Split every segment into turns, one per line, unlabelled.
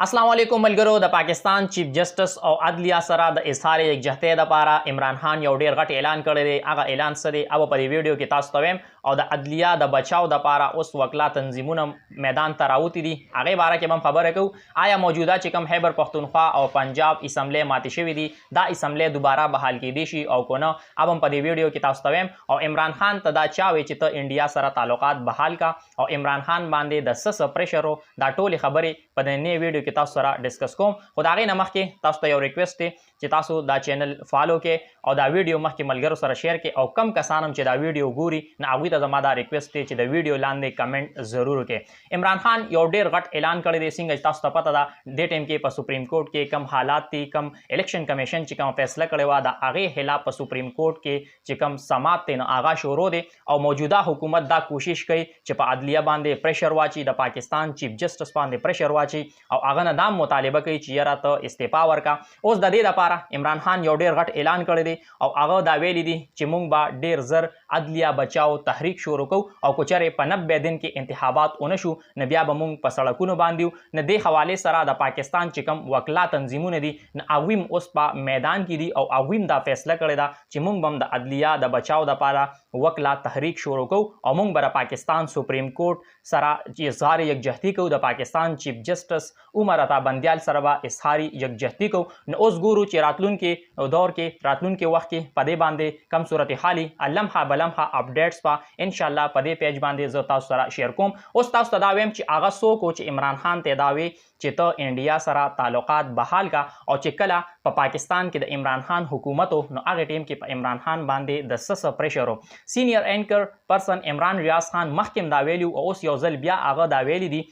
अस्सलाम वालेकुम मलगरो د पाकिस्तान चीफ जस्टिस او عدلیه سره د اظهار یکجهتۍ لپاره عمران خان یو ډیر غټ اعلان کړی دی. هغه اعلان څه دی او په دې ویډیو کې تاسو ته وایم او د عدلیه د بچاو لپاره اوس وکلا تنظیمونه میدان ته راوتی دي. هغه باره کې هم خبره کوو. آیا موجوده چې کوم خیبر پختونخوا او پنجاب اسمبلی ماتې شوې دي دا اسمبلی دوباره بحال کیدی شي او کو نه اب هم په دې ویډیو کې تاسو ته وایم او عمران خان ته دا چاوي چې ته انډیا سره تعلقات بحال کا او عمران خان باندې د سس پریشر دا ټولې خبرې په دې نه ویډیو کې تاسو سره ډیسکس کوم. خو دا غي نه مخکې تاسو ته یو ریکوست دی چې تاسو دا چینل فالو کې او دا ویډیو مخکې ملګرو سره شیر کې او کم کسان هم چې دا ویډیو ګوري نه هغوی ته زما دا ریکوست دی چې د ویډیو لاندې کمنټ ضرور وکړي. عمران خان یو ډیر غټ اعلان کړی دی څنګه تاسو ته پته ده دې ټیم کې په سپریم کورټ کې کم حالات دي کم الیکشن کمیشن چې کوم فیصله کړی و دا هغه خلاف په سپریم کورټ کې چې کم سماعت ته نه آغاز شروع دي او موجوده حکومت دا کوشش کوي چې په عدلیه باندې پریشر واچي د پاکستان چیف جسټس باندې پریشر واچي او هغه نه دا مطالبه کوي چې یاره ته استعفا ورکا. اوس د دې لپاره عمران خان یو ډیر غټ اعلان کړی دی او هغه دا ویلي دي چې موږ به ډیر زر عدلیه بچاو تحریک شروع کوو او کوچره په 90 دن کې انتخابات ونشو نه بیا به موږ په سړکونو باندې نه د حواله سره د پاکستان چې کوم وکلا تنظیمونه دي نه اغویم اوس په میدان کې دي او اغویم دا فیصله کړی دا چې موږ بم د عدلیه د بچاو د لپاره وکلا تحریک شروع کوو او موږ بر پاکستان سپریم کورټ سره چې اظهار یکجهتي کوو د پاکستان چیف جسټس عمر عطا بندیال سره به اظهار یکجهتي کوو. نو اوس ګورو چې راتلونکي دور کې راتلونکي وخت کې په دې باندې کم صورت حالي لمحه بلمحه اپډیټس په ان شاء الله په دې پیج باندې زه تاسو سره شیر کوم. اوس تاسو ته دا ویم چې هغه څوک چې عمران خان ته دا وی چې ته انډیا سره تعلقات بحال کا او چې کله په پاکستان کې د عمران خان حکومت نو هغه ټیم کې په عمران خان باندې د سس پریشر سینیئر اینکر پرسن عمران ریاض خان مخکم دا ویلو او اوس یو ځل بیا هغه دا ویلی دي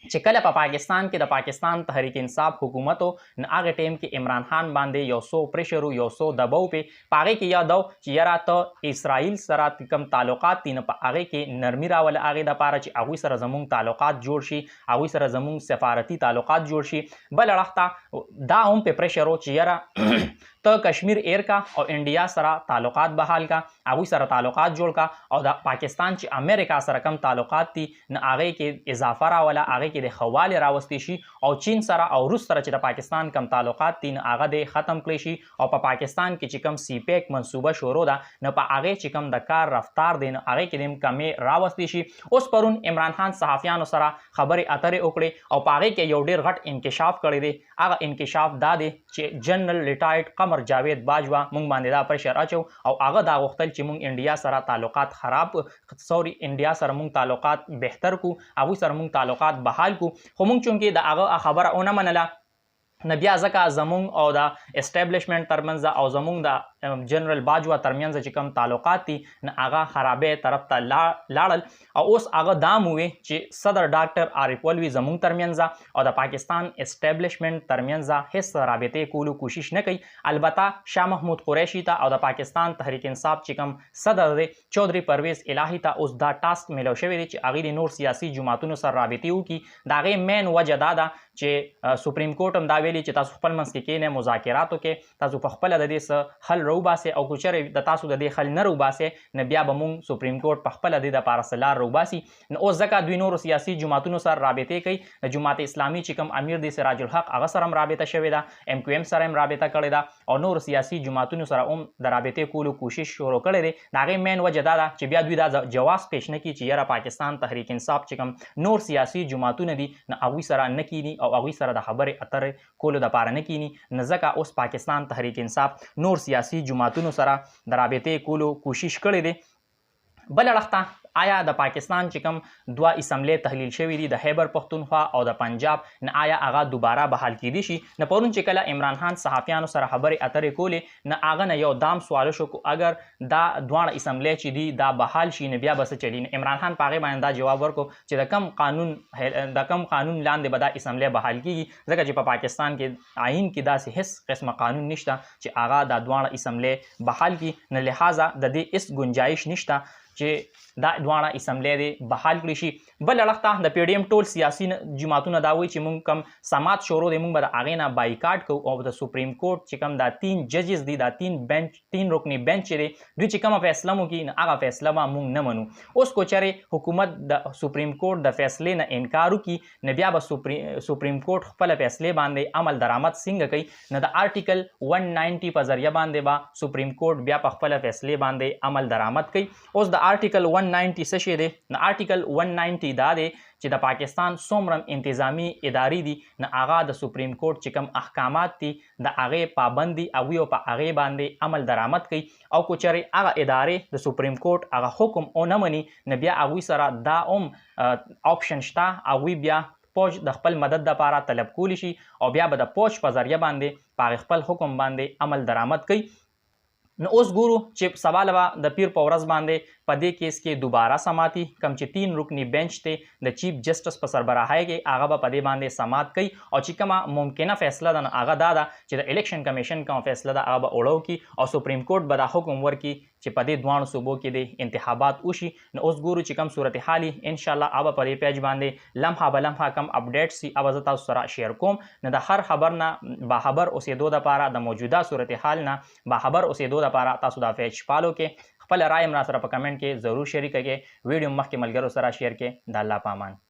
چې کله په پاکستان کې د پاکستان تحریک انصاف حکومت نه هغه ټیم کې عمران خان باندې یو سو پریشر یو سو دباو په پاغه کې یادو چې یاره ته اسرائیل سره کم تعلقات دي نه په هغه کې نرمي راول هغه د پاره چې هغه سره زموږ تعلقات جوړ شي هغه سره زموږ سفارتي تعلقات جوړ شي. بل اړخته دا هم په پریشر چې یاره ته کشمیر ایر کا او انډیا سره تعلقات بحال کا هغه سره تعلقات جوړ کا او د پاکستان چې امریکا سره کم تعلقات دي نه هغه کې اضافه راولا هغه کې د خواله راوستي شي او چین سره او روس سره چې د پاکستان کم تعلقات دي نه هغه د ختم کړي شي او په پاکستان کې چې کم سی پیک منصوبه شروع ده نه په هغه چې کم د کار رفتار دي نه هغه کې د کمې راوستي شي. اوس پرون عمران خان صحافیانو سره خبرې اترې وکړي او په هغه کې یو ډیر غټ انکشاف کړی دی. هغه انکشاف دا دی چې جنرال ریټایرډ قمر جاوید باجوا مونږ باندې دا پریشر اچو او هغه دا غوښتل چې مونږ انډیا سره تعلقات خراب انډیا سره مونږ تعلقات بهتر کو هغه سره مونږ تعلقات بحال کو. خو مونږ چونکې د هغه خبره اونه منله نه بیا ځکه زمونږ او د اسټابلیشمنت ترمنځ او زمونږ د جنرال باجوا ترمنځ چې کوم تعلقات دي نه هغه خرابې طرف ته لاړل او اوس هغه دا موي چې صدر ډاکټر عارف ولوي زمونږ ترمنځ او د پاکستان اسټابلیشمنت ترمنځ هیڅ رابطې کولو کوشش نه کوي. البته شاه محمود قریشي ته او د پاکستان تحریک انصاف چې کوم صدر دی چودھری پرویز الهی ته اوس دا ټاسک ملو شوی دی چې هغه د نور سیاسي جماعتونو سره رابطې وکړي. دا غي مین وجه دا ده چې سپریم کورټ هم دا ویلي چې تاسو خپل منځ کې کینې مذاکراتو کې تاسو په خپل د دې حل روباسه او کوچره د تاسو د دې حل نه روباسه نه بیا به مونږ سپریم کورټ په خپل د پارسلار روباسي. نو اوس ځکه دوی نور سیاسي جماعتونو سره رابطې کوي. د جماعت اسلامي چې کوم امیر دی سراج الحق هغه سره هم رابطه شوې ده ام کیو ام سره هم رابطه کړې ده او نور سیاسي جماعتونو سره هم د رابطې کولو کوشش شروع کړي دي. دا غي مین وجه دا ده چې بیا دوی دا جواز پېښ نه کړي چې یاره پاکستان تحریک انصاف چې کوم نور سیاسي جماعتونه دي نه هغوی سره نه کینی او هغوی سره د خبرې اترې کولو د پاره نه کینی نه ځکه اوس پاکستان تحریک انصاف نور سیاسي جماعتونو سره د رابطې کولو کوشش کړي دي. بل اړخته آیا د پاکستان چې کوم دوه اسمبلی تحلیل شوی دي د خیبر پختونخوا او د پنجاب نه آیا هغه دوباره بحال کیدی شي. نه پرون چې کله عمران خان صحافیانو سره خبرې اترې کولې نه هغه نه یو دام سوال شو اگر دا دواړه اسمبلی چې دي دا بحال شي نه بیا بس چلی. عمران خان پاغه باندې دا جواب ورکو چې د کم قانون لاندې به دا اسمبلی بحال کیږي ځکه چې په پاکستان کې آئین کې داسې هیڅ قسمه قانون نشته چې هغه دا دواړه اسمبلی بحال کی نه لہذا د دې اس گنجائش نشته چې دا دواړه اسمبلی دی بحال کړي شي. بل اړخ ته د PDM ټول سیاسي جماعتونه دا وایي چې موږ کم سماعت شروع دی موږ به د هغې نه بایکاټ کوو او د سپریم کورټ چې کوم دا 3 ججز دي دا 3 رکني بنچ چې دی دوی چې کومه فیصله مو کوي هغه فیصله به موږ نه منو. اوس کو چېرې حکومت د سپریم کورټ د فیصلې نه انکار وکړي نو بیا به سپریم کورټ خپله فیصلې باندې عمل درآمد څنګه کوي نو د آرټیکل 190 په ذریعه باندې به سپریم کورټ بیا په خپله فیصلې باندې عمل درآمد کوي. اوس د آرټیکل 190 څه شی دی نو آرټیکل 190 دا دی چې د پاکستان څومره انتظامی ادارې دي نو هغه د سپریم کورټ چې کوم احکامات دي د هغې پابند دي او په هغې باندې عمل درآمد کوي او که چېرې هغه ادارې د سپریم کورټ هغه حکم ونه مني نو بیا هغوی سره دا هم آپشن شته هغوی بیا پوج د خپل مدد دپاره طلب کولی شي او بیا به د پوج په ذریعه باندې په هغې خپل حکم باندې عمل درآمد کوي. نو اوس ګورو چې سوال به د پیر په ورځ باندې په دې کیس کې دوباره سماعتي کم چې 3 رکني بنچ دی د چیف جسټس په سربراهۍ کې هغه به په دې باندې سماعت کوي او چې کومه ممکنه فیصله ده نو هغه دا ده چې د الیکشن کمیشن کومه فیصله ده هغه به اوړو کړي او سپریم کورټ به دا حکم ورکړي چې په دې دواړو صوبو کې د انتخابات وشي. نو اوس ګورو چې کوم صورتحال انشاءالله هغه په دې پیج باندې لمحه به لمحه کم اپډیټ سي هغه زه تاسو سره شیر کوم. نو د هر خبر نه باخبر اوسېدو دپاره د موجوده صورتحال نه باخبر اوسېدو دپاره تاسو دا پیج فالو کې خپل رائے را سره په کمنټ کې ضرور شریک کړئ. ویډیو مخکې ملګرو سره شیر کړئ. د الله په امان.